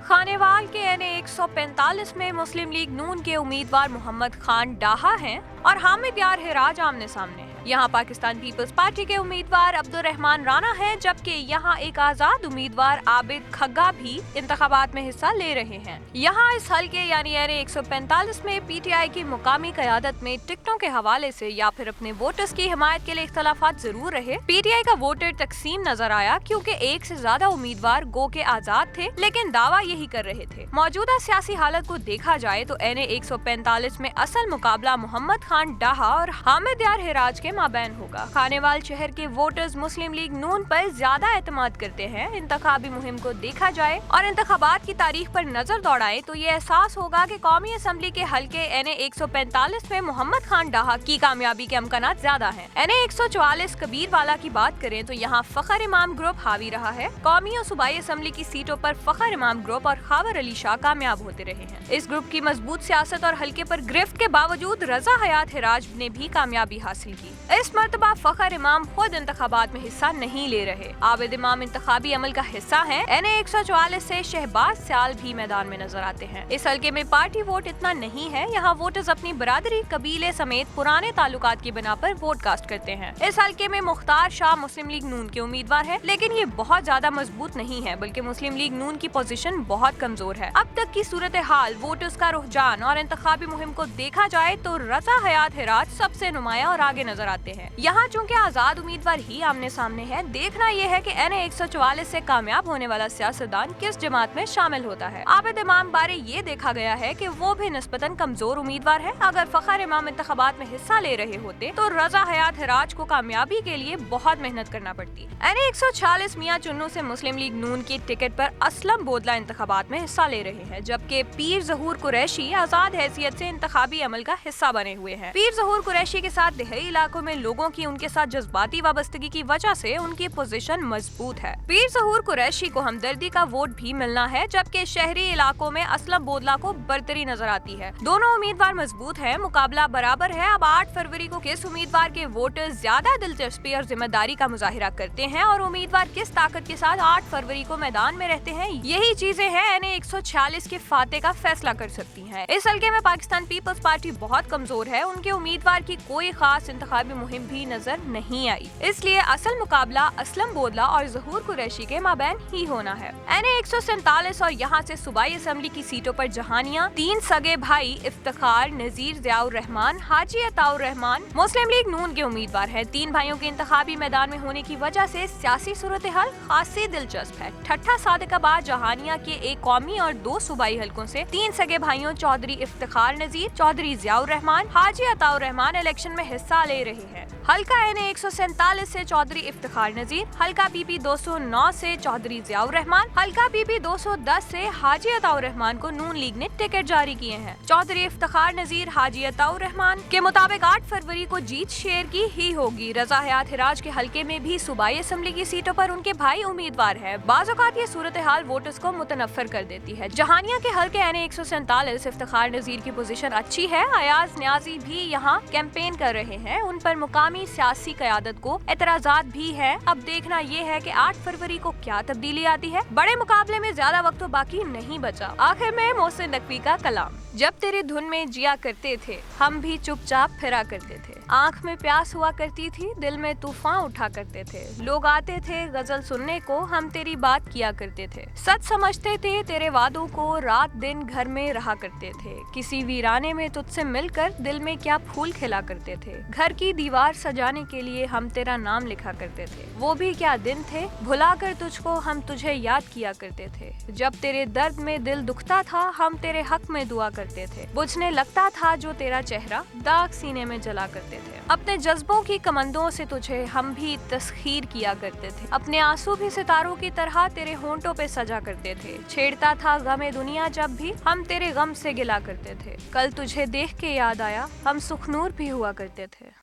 खानेवाल के एन.ए. 145 में मुस्लिम लीग नून के उम्मीदवार मोहम्मद खान डाहा हैं और हामिद यार हिराज आमने सामने हैं। यहाँ पाकिस्तान पीपल्स पार्टी के उम्मीदवार अब्दुर्रहमान राना हैं, जबकि यहाँ एक आजाद उम्मीदवार आबिद खग्गा भी इंतखाबात में हिस्सा ले रहे हैं। यहाँ इस हलके यानी एन.ए. 145 में पीटीआई की मुकामी क़यादत में टिकटों के हवाले से या फिर अपने वोटर्स की हिमायत के लिए इख्तलाफात जरूर रहे। पीटीआई का वोटर तकसीम नजर आया क्योंकि एक से ज्यादा उम्मीदवार गो के आजाद थे, लेकिन दावा यही कर रहे थे। मौजूदा सियासी हालत को देखा जाए तो एन.ए. 145 में असल मुकाबला मोहम्मद खान डाहा और हामिद यार हिराज के माबैन होगा। खानेवाल शहर के वोटर्स मुस्लिम लीग नून पर ज्यादा एतमाद करते हैं। इंतखाबी मुहिम को देखा जाए और इंतखाबात की तारीख पर नजर दौड़ाएं तो ये एहसास होगा कि कौमी असम्बली के हलके एन.ए. 145 में मोहम्मद खान डाहा की कामयाबी के अमकानात ज्यादा हैं। एन.ए. 144 कबीरवाला की बात करें तो यहाँ फखर इमाम ग्रुप हावी रहा है। कौमी और सूबाई असम्बली की सीटों पर फखर इमाम ग्रुप और खावर अली शाह कामयाब होते रहे हैं। इस ग्रुप की मजबूत सियासत और हल्के पर गिरफ्त के बावजूद रजा हयात हिराज ने भी कामयाबी हासिल की। इस मर्तबा फखर इमाम खुद इंतखाबात में हिस्सा नहीं ले रहे। आबिद इमाम इंतखाबी अमल का हिस्सा है। एन.ए. 144 से शहबाज सयाल भी मैदान में नजर आते हैं। इस हल्के में पार्टी वोट इतना नहीं है। यहाँ वोटर्स अपनी बरादरी, कबीले समेत पुराने ताल्लुकात की बिना पर वोट कास्ट करते हैं। इस हल्के में मुख्तार शाह मुस्लिम लीग नून के उम्मीदवार है, लेकिन ये बहुत ज्यादा मजबूत नहीं है, बल्कि मुस्लिम लीग नून की पोजीशन बहुत कमजोर है। अब तक की सूरत हाल, वोटर्स का रुझान और इंतखाबी मुहिम को देखा जाए तो रजा हयात हिराज सबसे नुमाया और आगे नजर आते हैं। यहाँ चूँकि आजाद उम्मीदवार ही आमने सामने है, देखना यह है कि एन.ए. 144 से कामयाब होने वाला सियासतदान किस जमात में शामिल होता है। आबिद इमाम बारे ये देखा गया है कि वो भी निस्बतन कमजोर उम्मीदवार है। अगर फखर इमाम इंतखाबात में हिस्सा ले रहे होते तो रजा हयात हिराज को कामयाबी के लिए बहुत मेहनत करना पड़ती। एन.ए. 146 मियां चुन्नू से मुस्लिम लीग नून की टिकट पर असलम बोदला इंतखाबात में हिस्सा ले रहे हैं, जबकि पीर ज़हूर कुरैशी आजाद हैसियत से इंतखाबी अमल का हिस्सा बने हुए हैं। पीर ज़हूर कुरैशी के साथ देहाती इलाकों में लोगों की उनके साथ जज्बाती वाबस्तगी की वजह से उनकी पोजीशन मजबूत है। पीर ज़हूर कुरैशी को हमदर्दी का वोट भी मिलना है, जबकि शहरी इलाकों में असलम बोदला को बरतरी नजर आती है। दोनों उम्मीदवार मजबूत है, मुकाबला बराबर है। अब 8 फरवरी को किस उम्मीदवार के वोटर्स ज्यादा दिलचस्पी और जिम्मेदारी का मुजाहिरा करते हैं और उम्मीदवार किस ताकत के साथ 8 फरवरी को मैदान में रहते हैं, यही चीजें हैं एन.ए. 146 के फाते का फैसला कर सकती हैं। इस हल्के में पाकिस्तान पीपल्स पार्टी बहुत कमजोर है। उनके उम्मीदवार की कोई खास इंतखाबी मुहिम भी नजर नहीं आई, इसलिए असल मुकाबला असलम बोदला और ज़हूर कुरैशी के माबैन ही होना है। एन.ए. 147 और यहाँ से सूबाई असम्बली की सीटों पर जहानिया, 3 सगे भाई इफ्तिखार, नजीर, ज़ियाउर रहमान, हाजी अताउर रहमान मुस्लिम लीग नून के उम्मीदवार है। 3 भाइयों के इंतखाबी मैदान में होने की वजह से सियासी सूरत हाल खासी दिलचस्प है। ठट्ठा सादिकाबाद जहानिया के एक कौमी और 2 सूबाई हलकों से 3 सगे भाइयों चौधरी इफ्तिखार नजीर, चौधरी ज़ियाउर रहमान, हाजी अताउर रहमान इलेक्शन में हिस्सा ले रहे हैं। हल्का एन.ए. 147 से चौधरी इफ्तिखार नजीर, हल्का पी.पी. 209 से चौधरी ज़ियाउर रहमान, हल्का पी.पी. 210 से हाजी अताउर रहमान को नून लीग ने टिकट जारी किए हैं। चौधरी इफ्तिखार नजीर, हाजी अताउर रहमान के मुताबिक 8 फरवरी को जीत शेर की ही होगी। रजा हयात हिराज के हल्के में भी सूबाई असम्बली की सीटों पर उनके भाई उम्मीदवार है। बाज़ औक़ात ये सूरत हाल वोटर्स को मुतनफ़्फ़िर कर देती है। जहानिया के हल्के एन.ए. 147 इफ्तिखार नजीर की पोजीशन अच्छी है। अयाज न्याजी भी यहाँ कैंपेन कर रहे हैं। उन पर मुकामी सियासी क़यादत को एतराज़ात भी है। अब देखना ये है कि 8 फरवरी को क्या तब्दीली आती है। बड़े मुकाबले में ज्यादा वक्त तो बाकी नहीं बचा। आखिर में मोहसिन नकवी का कलाम, जब तेरे धुन में जिया करते थे हम भी चुपचाप फिरा करते थे, आँख में प्यास हुआ करती थी, दिल में तूफान उठा करते थे, लोग आते थे गजल सुनने को, हम तेरी बात किया करते थे, सच समझते थे तेरे वादों को, रात दिन घर में रहा करते थे, किसी वीराने में तुझसे मिलकर दिल में क्या फूल खिला करते थे, घर की दीवार सजाने के लिए हम तेरा नाम लिखा करते थे, वो भी क्या दिन थे, भुला कर तुझको हम तुझे याद किया करते थे, जब तेरे दर्द में दिल दुखता था हम तेरे हक में दुआ करते थे, बुझने लगता था जो तेरा चेहरा दाग सीने में जला करते थे, अपने जज्बों की कमंदों से तुझे हम भी तस्खीर किया करते थे, अपने आंसू भी सितारों की तरह तेरे होंठों पे सजा करते थे, छेड़ता था गमे दुनिया जब भी हम तेरे गम से गिला करते थे, कल तुझे देख के याद आया हम सुखनूर भी हुआ करते थे।